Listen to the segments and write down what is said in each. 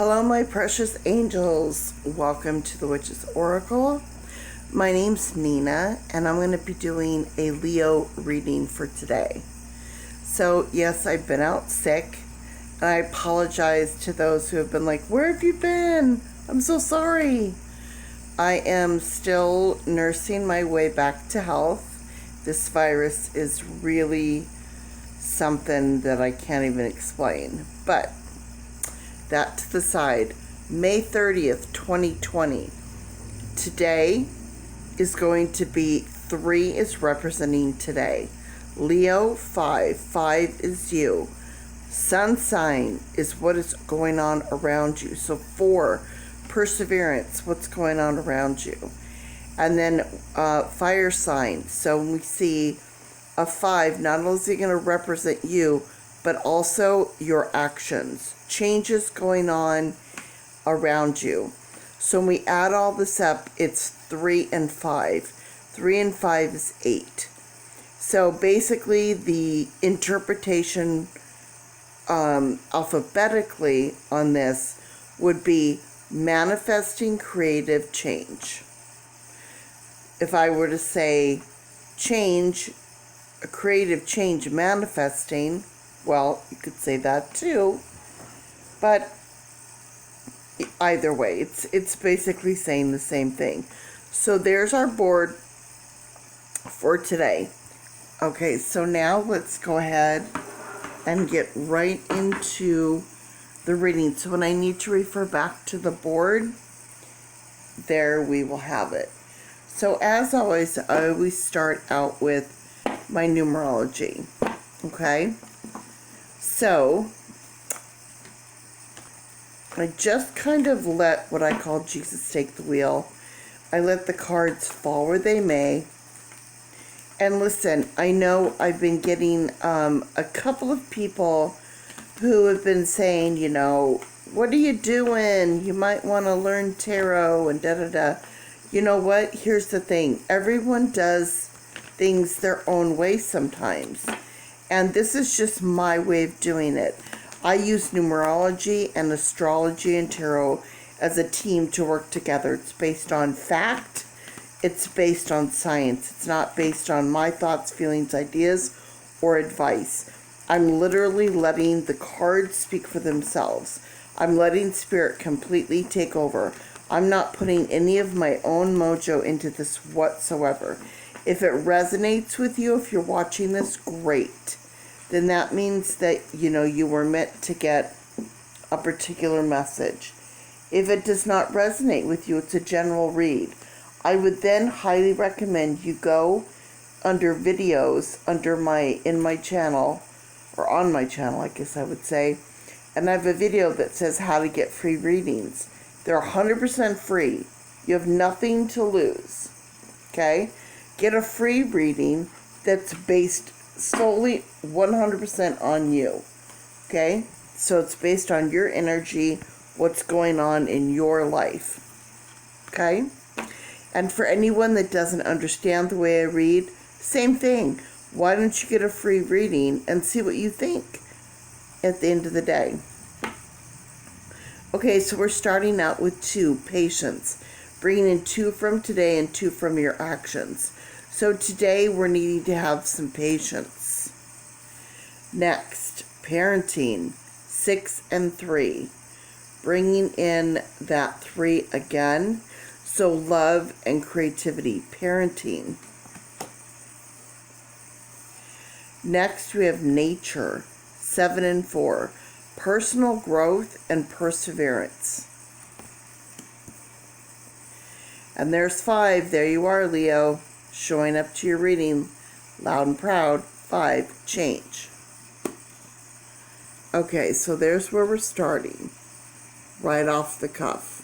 Hello, my precious angels. Welcome to the Witch's Oracle. My name's Nina, and I'm going to be doing a Leo reading for today. So, yes, I've been out sick, and I apologize to those who have been like, "Where have you been? I'm so sorry." I am still nursing my way back to health. This virus is really something that I can't even explain. But that to the side. May 30th, 2020. Today is going to be 3 is representing today. Leo, 5. 5 is you. Sun sign is what is going on around you. So 4, perseverance, what's going on around you. And then fire sign. So when we see a 5, not only is it going to represent you, but also your actions, changes going on around you. So when we add all this up, it's 3 and 5. 3 and 5 is 8. So basically the interpretation alphabetically on this would be manifesting creative change. If I were to say change, a creative change manifesting, well, you could say that too, but either way, it's basically saying the same thing. So there's our board for today. Okay, so now let's go ahead and get right into the reading. So when I need to refer back to the board, there we will have it. So as always, I always start out with my numerology. Okay? So, I just kind of let what I call Jesus take the wheel. I let the cards fall where they may. And listen, I know I've been getting a couple of people who have been saying, you know, what are you doing? You might want to learn tarot and da-da-da. You know what? Here's the thing. Everyone does things their own way sometimes. And this is just my way of doing it. I use numerology and astrology and tarot as a team to work together. It's based on fact. It's based on science. It's not based on my thoughts, feelings, ideas, or advice. I'm literally letting the cards speak for themselves. I'm letting spirit completely take over. I'm not putting any of my own mojo into this whatsoever. If it resonates with you, if you're watching this, great. Then that means that, you know, you were meant to get a particular message. If it does not resonate with you, it's a general read. I would then highly recommend you go under videos, in my channel, or on my channel, I guess I would say, and I have a video that says how to get free readings. They're 100% free. You have nothing to lose. Okay? Get a free reading that's based solely 100% on you. Okay? So it's based on your energy, what's going on in your life. Okay? And for anyone that doesn't understand the way I read, same thing. Why don't you get a free reading and see what you think at the end of the day? Okay, so we're starting out with 2, patience. Bringing in 2 from today and 2 from your actions. So today we're needing to have some patience. Next, parenting, 6 and 3. Bringing in that 3 again. So love and creativity, parenting. Next we have nature, 7 and 4. Personal growth and perseverance. And there's 5. There you are, Leo. Showing up to your reading loud and proud. 5, change. Okay, so there's where we're starting. Right off the cuff.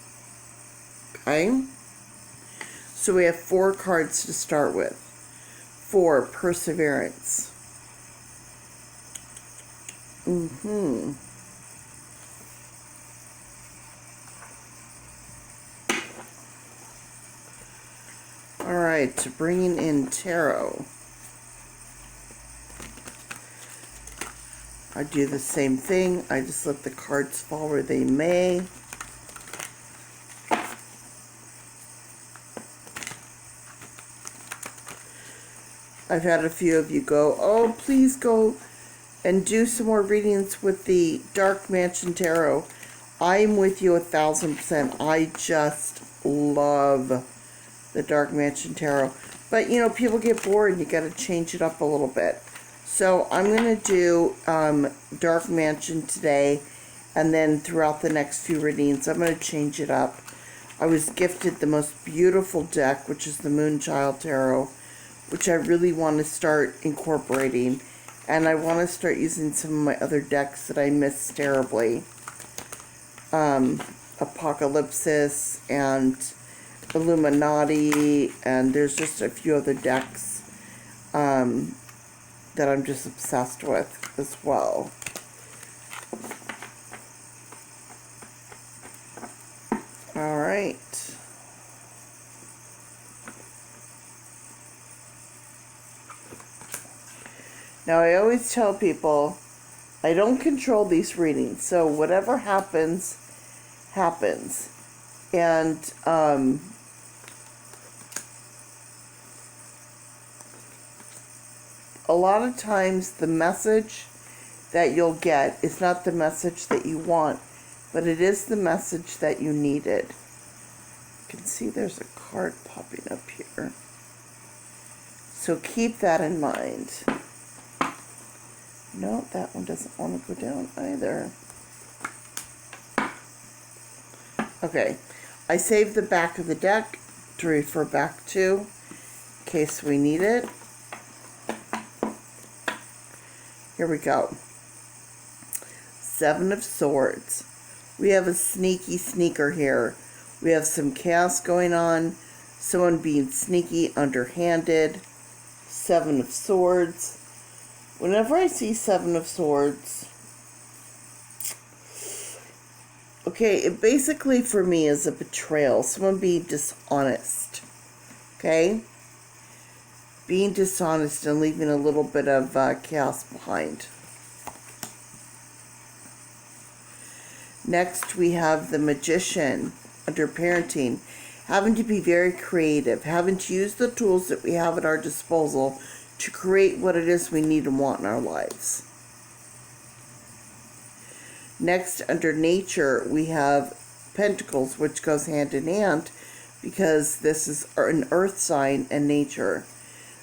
Okay? So we have 4 cards to start with. 4, perseverance. Alright, bringing in tarot. I do the same thing. I just let the cards fall where they may. I've had a few of you go, oh, please go and do some more readings with the Dark Mansion Tarot. I'm with you 1,000%. I just love the Dark Mansion Tarot. But, you know, people get bored and you got to change it up a little bit. So I'm going to do Dark Mansion today, and then throughout the next few readings, I'm going to change it up. I was gifted the most beautiful deck, which is the Moonchild Tarot, which I really want to start incorporating. And I want to start using some of my other decks that I missed terribly. Apocalypsis and Illuminati, and there's just a few other decks that I'm just obsessed with as well. All right. Now, I always tell people I don't control these readings, so whatever happens, happens. And a lot of times the message that you'll get is not the message that you want, but it is the message that you needed. You can see there's a card popping up here. So keep that in mind. No, that one doesn't want to go down either. Okay, I saved the back of the deck to refer back to in case we need it. Here we go. Seven of Swords. We have a sneaky sneaker here. We have some chaos going on. Someone being sneaky, underhanded. Seven of Swords. Whenever I see Seven of Swords, okay, it basically for me is a betrayal. Someone being dishonest. Okay? Being dishonest and leaving a little bit of chaos behind. Next, we have the Magician under parenting. Having to be very creative. Having to use the tools that we have at our disposal to create what it is we need and want in our lives. Next, under nature, we have Pentacles, which goes hand in hand because this is an earth sign and nature.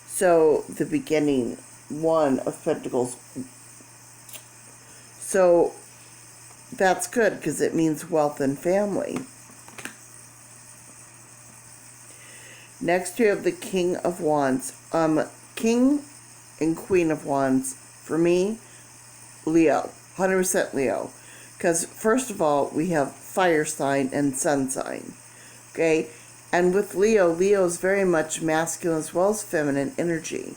So, the beginning, one of Pentacles. So, that's good because it means wealth and family. Next, we have the King of Wands. King and Queen of Wands, for me, Leo. 100% Leo. Because, first of all, we have fire sign and sun sign. Okay? And with Leo, Leo is very much masculine as well as feminine energy.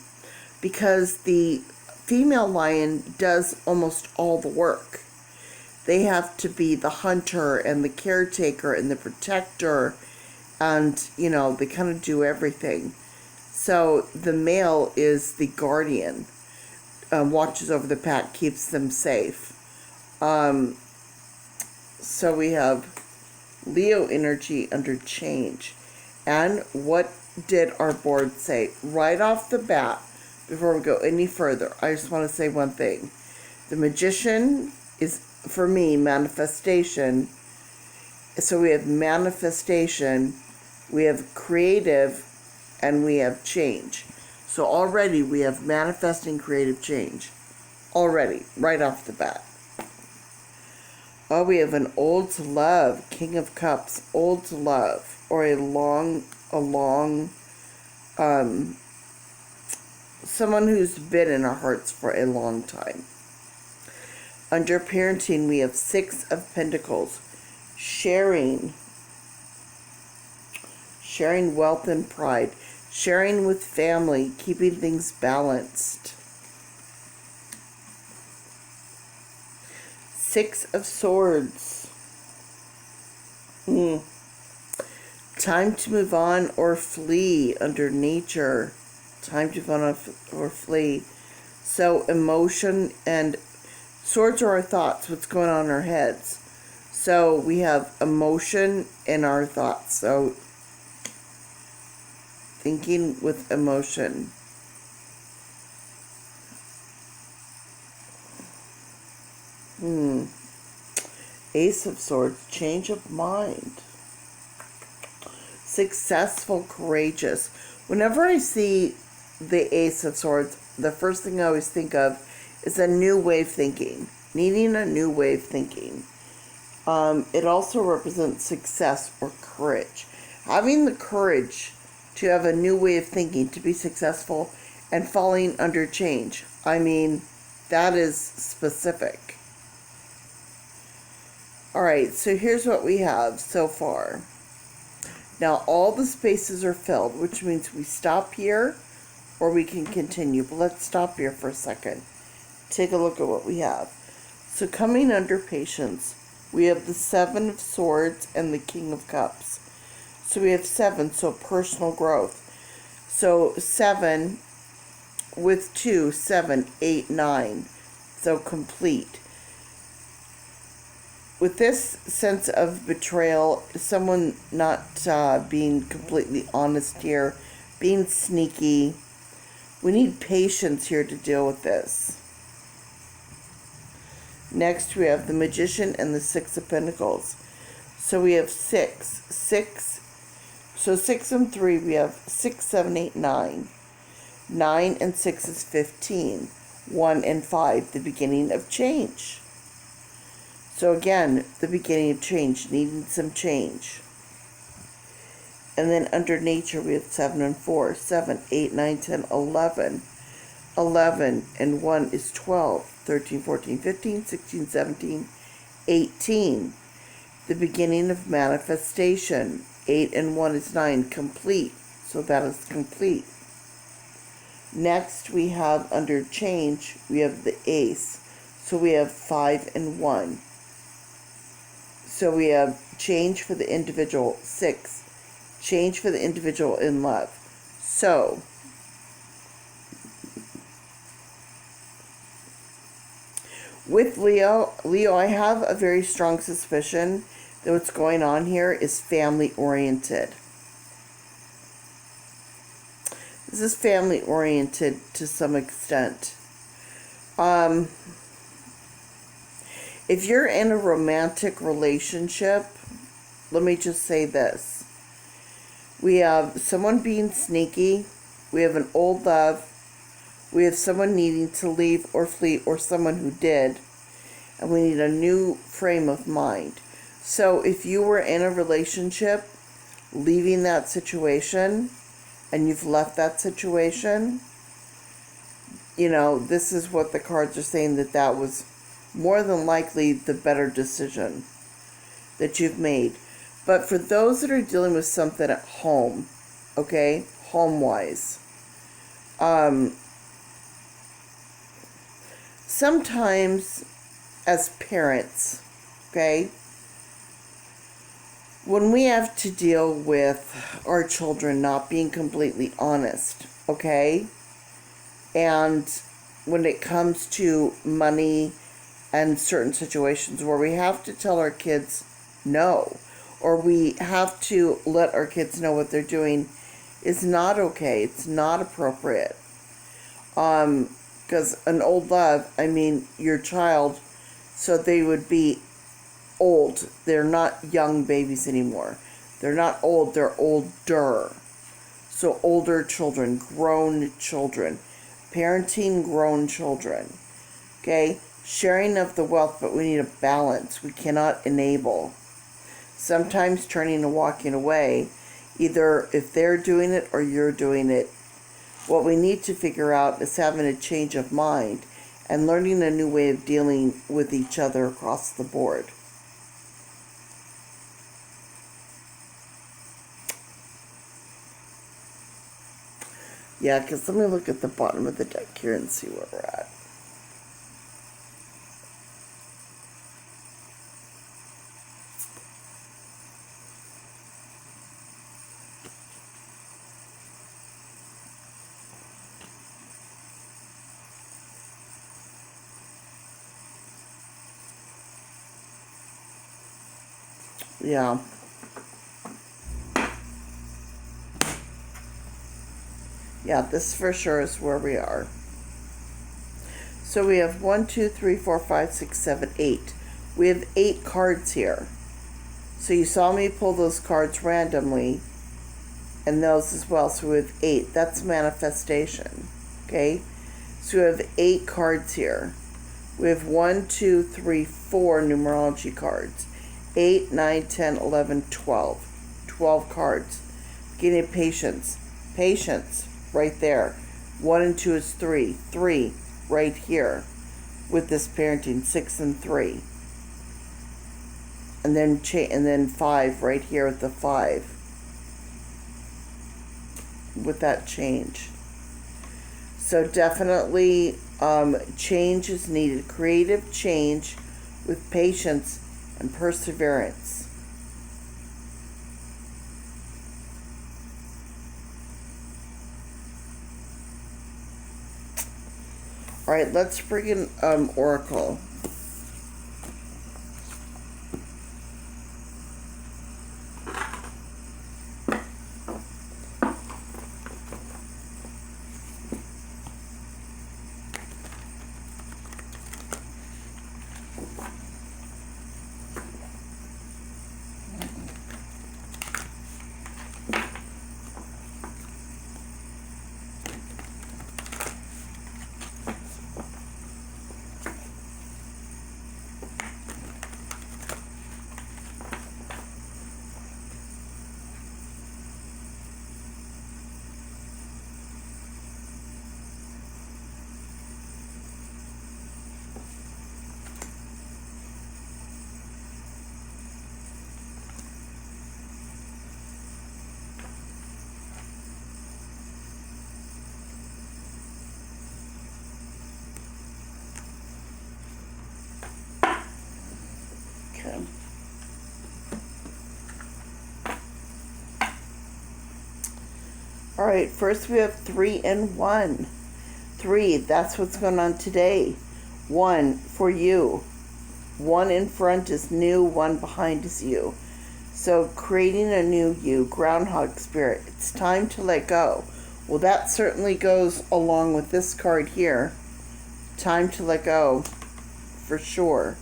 Because the female lion does almost all the work. They have to be the hunter and the caretaker and the protector. And, you know, they kind of do everything. So the male is the guardian, watches over the pack, keeps them safe. So we have Leo energy under change. And what did our board say? Right off the bat, before we go any further, I just want to say one thing. The Magician is, for me, manifestation. So we have manifestation, we have creative, and we have change. So already we have manifesting creative change. Already, right off the bat. Oh, we have an old to love, King of Cups, old to love, or a long, someone who's been in our hearts for a long time. Under parenting, we have Six of Pentacles, sharing wealth and pride, sharing with family, keeping things balanced. Six of Swords. Time to move on or flee under nature. Time to move on or flee. So emotion and swords are our thoughts, what's going on in our heads. So we have emotion in our thoughts. So thinking with emotion. Ace of Swords, change of mind. Successful, courageous. Whenever I see the Ace of Swords, the first thing I always think of is a new way of thinking. Needing a new way of thinking. It also represents success or courage. Having the courage to have a new way of thinking, to be successful, and falling under change. I mean, that is specific. Alright, so here's what we have so far. Now all the spaces are filled, which means we stop here or we can continue. But let's stop here for a second. Take a look at what we have. So coming under patience, we have the Seven of Swords and the King of Cups. So we have 7, so personal growth. So 7 with 2, 7, 8, 9. So complete. With this sense of betrayal, someone not being completely honest here, being sneaky. We need patience here to deal with this. Next, we have the Magician and the Six of Pentacles. So we have 6. So 6 and 3, we have 6, 7, 8, 9. 9 and 6 is 15. 1 and 5, the beginning of change. So again, the beginning of change, needing some change. And then under nature, we have 7 and 4. 7, 8, 9, 10, 11. 11 and 1 is 12. 13, 14, 15, 16, 17, 18. The beginning of manifestation. 8 and 1 is 9, complete. So that is complete. Next, we have under change, we have the Ace. So we have 5 and 1. So we have change for the individual, 6. Change for the individual in love. So, with Leo, I have a very strong suspicion that what's going on here is family-oriented. This is family-oriented to some extent. If you're in a romantic relationship, let me just say this. We have someone being sneaky. We have an old love. We have someone needing to leave or flee, or someone who did. And we need a new frame of mind. So if you were in a relationship, leaving that situation, and you've left that situation, you know, this is what the cards are saying, that was more than likely the better decision that you've made. But for those that are dealing with something at home, okay, home-wise, sometimes as parents, okay, when we have to deal with our children not being completely honest, okay, and when it comes to money and certain situations where we have to tell our kids no, or we have to let our kids know what they're doing is not okay, it's not appropriate. Because an old love, I mean, your child, so they would be old. They're not young babies anymore. They're not old, they're older. So older children, grown children, parenting grown children. Okay? Sharing of the wealth, but we need a balance. We cannot enable. Sometimes turning and walking away, either if they're doing it or you're doing it. What we need to figure out is having a change of mind and learning a new way of dealing with each other across the board. Yeah, because let me look at the bottom of the deck here and see where we're at. Yeah. Yeah, this for sure is where we are. So we have 1, 2, 3, 4, 5, 6, 7, 8. We have 8 cards here. So you saw me pull those cards randomly, and those as well. So we have 8. That's manifestation. Okay? So we have 8 cards here. We have 1, 2, 3, 4 numerology cards. 8, 9, 10, 11, 12. 12 cards. Beginning of patience. Patience, right there. 1 and 2 is 3. 3, right here. With this parenting, 6 and 3. And then 5, right here with the 5. With that change. So definitely change is needed. Creative change with patience and perseverance. All right, let's bring in Oracle. Okay. All right, first we have 3 and 1. 3, that's what's going on today. 1 for you. 1 in front is new, 1 behind is you. So creating a new you, groundhog spirit. It's time to let go. Well, that certainly goes along with this card here. Time to let go, for sure.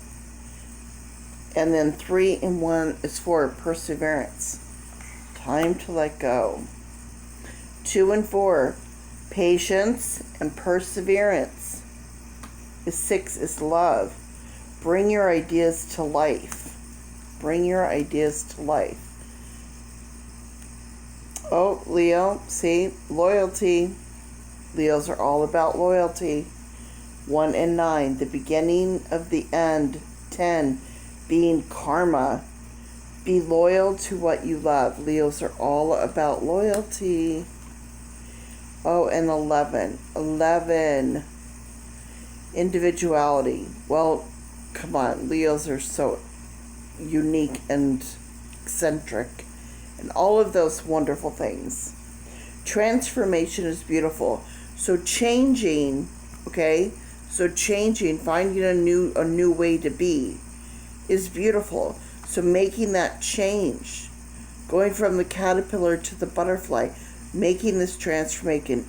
And then 3 and 1 is for perseverance. Time to let go. 2 and 4, patience and perseverance. 6 is love. Bring your ideas to life. Bring your ideas to life. Oh, Leo, see, loyalty. Leos are all about loyalty. 1 and 9, the beginning of the end. 10, being karma. Be loyal to what you love. Leos are all about loyalty. Oh, and 11. 11, individuality. Well, come on, Leos are so unique and eccentric. And all of those wonderful things. Transformation is beautiful. So changing, okay? So changing, finding a new way to be is beautiful. So making that change, going from the caterpillar to the butterfly, making this transformation,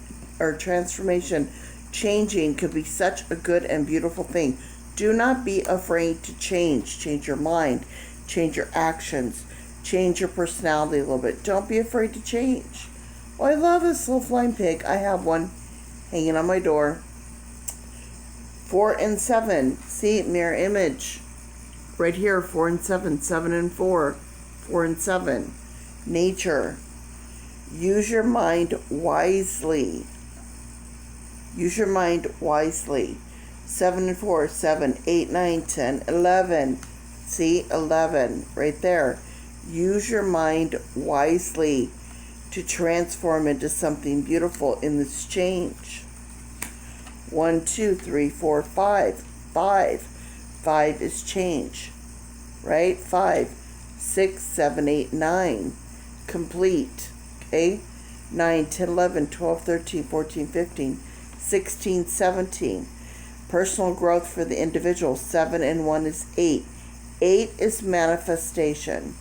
changing could be such a good and beautiful thing. Do not be afraid to change. Change your mind, change your actions, change your personality a little bit. Don't be afraid to change. Oh, I love this little flying pig. I have one hanging on my door. 4 and 7. See, mirror image. Right here, 4 and 7. 7 and 4. 4 and 7. Nature. Use your mind wisely. Use your mind wisely. 7 and 4. 7, 8, 9, 10, 11. See, 11. Right there. Use your mind wisely to transform into something beautiful in this change. 1, 2, 3, 4, 5. 5. 5 is change. Right? 5. 6, 7, 8, 9. Complete. Okay? 9, 10, 11, 12, 13, 14, 15, 16, 17. Personal growth for the individual. 7 and 1 is 8. 8 is manifestation.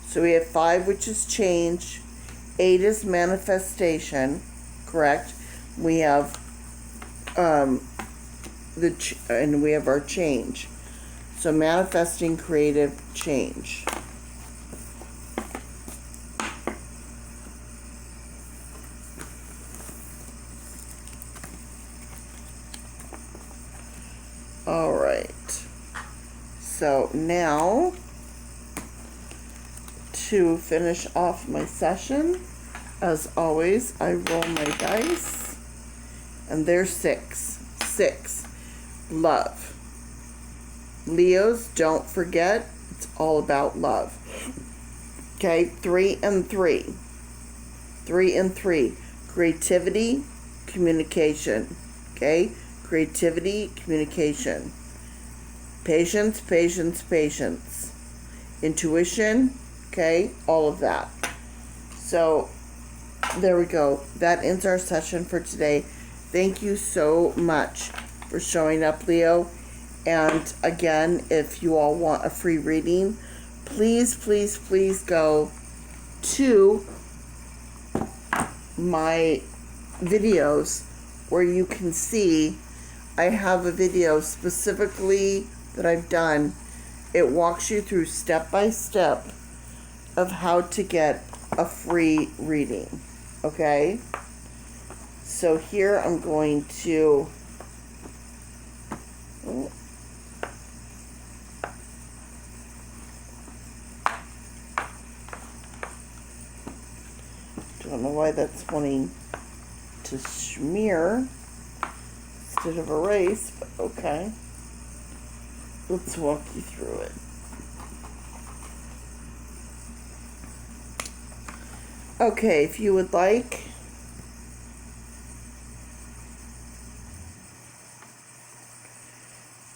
So we have 5, which is change. 8 is manifestation, correct? We have and we have our change. So manifesting creative change. All right. So now, to finish off my session, as always, I roll my dice, and there's 6. 6. Love. Leos, don't forget, it's all about love. Okay, 3 and 3. 3 and 3. Creativity, communication. Okay, creativity, communication. Patience, patience, patience. Intuition, okay, all of that. So, there we go. That ends our session for today. Thank you so much for showing up, Leo. And again, if you all want a free reading, please, please, please go to my videos where you can see I have a video specifically that I've done. It walks you through step by step of how to get a free reading. Okay? So here I'm going to don't know why that's wanting to smear instead of erase, but okay. Let's walk you through it. Okay, if you would like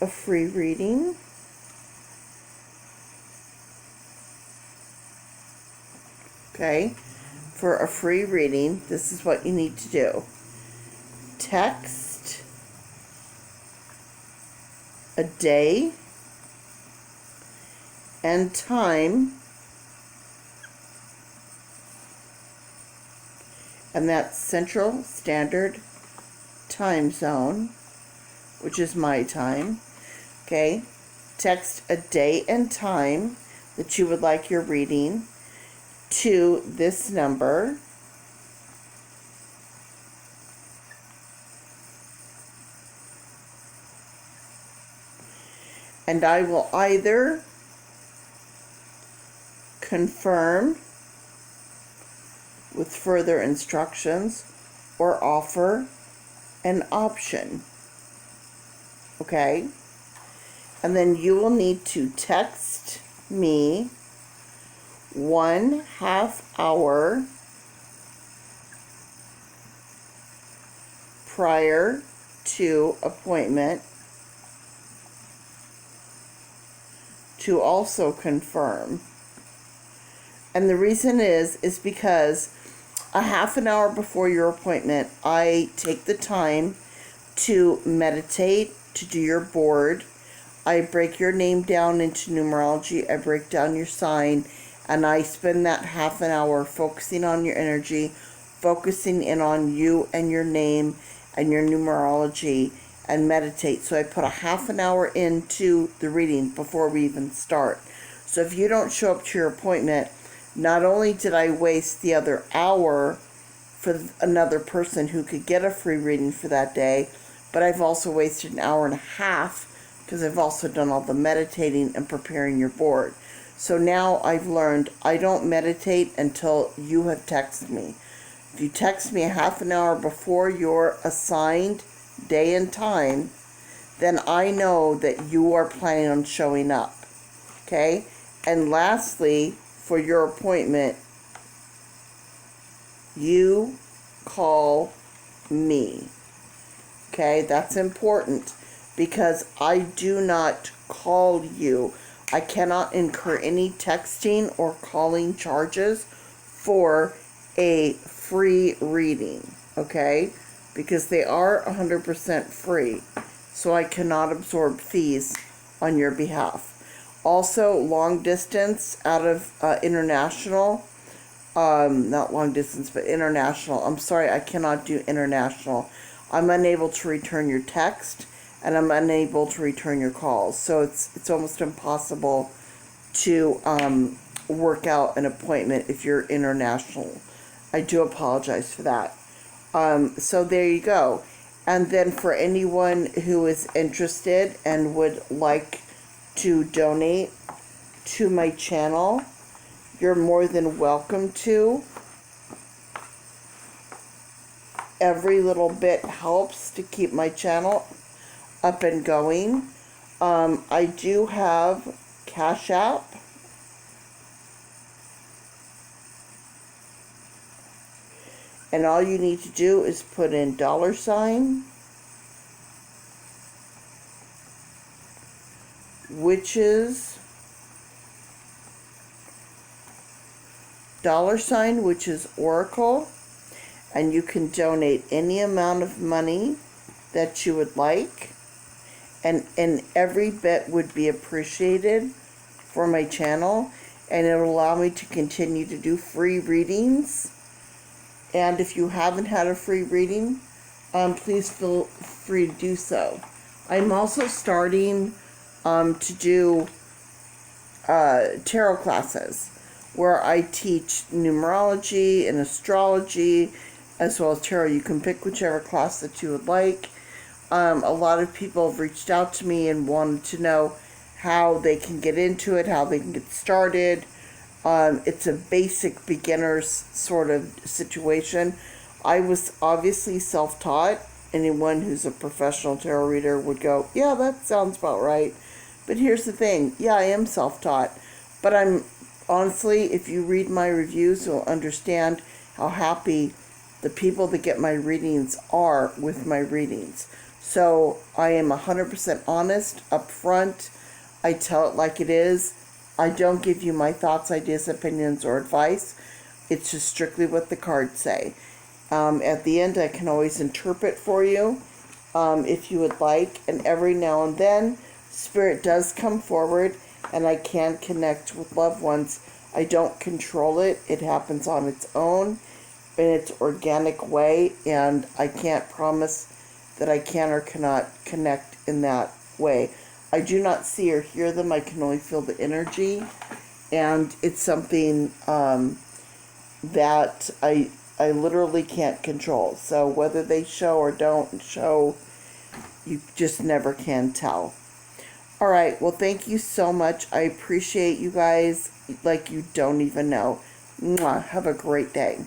a free reading, okay, for a free reading, this is what you need to do. Text a day and time, and that's Central Standard Time Zone, which is my time. Okay, text a day and time that you would like your reading to this number, and I will either confirm with further instructions or offer an option. Okay? And then you will need to text me 1/2 hour prior to appointment to also confirm. And the reason is because a half an hour before your appointment, I take the time to meditate, to do your board. I break your name down into numerology. I break down your sign, and I spend that half an hour focusing on your energy, focusing in on you and your name and your numerology, and meditate. So I put a half an hour into the reading before we even start. So if you don't show up to your appointment, not only did I waste the other hour for another person who could get a free reading for that day, but I've also wasted an hour and a half because I've also done all the meditating and preparing your board. So now I've learned I don't meditate until you have texted me. If you text me a half an hour before your assigned day and time, then I know that you are planning on showing up. Okay? And lastly, for your appointment, you call me. Okay? That's important because I do not call you. I cannot incur any texting or calling charges for a free reading. Okay? Because they are 100% free. So I cannot absorb fees on your behalf. Also, long distance out of international, not long distance, but international. I'm sorry, I cannot do international. I'm unable to return your text, and I'm unable to return your calls. So it's almost impossible to work out an appointment if you're international. I do apologize for that. So there you go. And then for anyone who is interested and would like to donate to my channel, you're more than welcome to. Every little bit helps to keep my channel up and going. I do have Cash App. And all you need to do is put in $, witches, which is Oracle, and you can donate any amount of money that you would like, and every bit would be appreciated for my channel, and it will allow me to continue to do free readings. And if you haven't had a free reading, please feel free to do so. I'm also starting to do tarot classes where I teach numerology and astrology as well as tarot. You can pick whichever class that you would like. A lot of people have reached out to me and wanted to know how they can get into it, how they can get started. It's a basic beginner's sort of situation. I was obviously self-taught. Anyone who's a professional tarot reader would go, yeah, that sounds about right. But here's the thing. Yeah, I am self-taught. But I'm honestly, if you read my reviews, you'll understand how happy the people that get my readings are with my readings. So I am 100% honest, upfront. I tell it like it is. I don't give you my thoughts, ideas, opinions, or advice. It's just strictly what the cards say. At the end, I can always interpret for you if you would like. And every now and then, Spirit does come forward and I can connect with loved ones. I don't control it. It happens on its own in its organic way. And I can't promise that I can or cannot connect in that way. I do not see or hear them. I can only feel the energy, and it's something that I literally can't control. So whether they show or don't show, you just never can tell. All right. Well, thank you so much. I appreciate you guys like you don't even know. Mwah. Have a great day.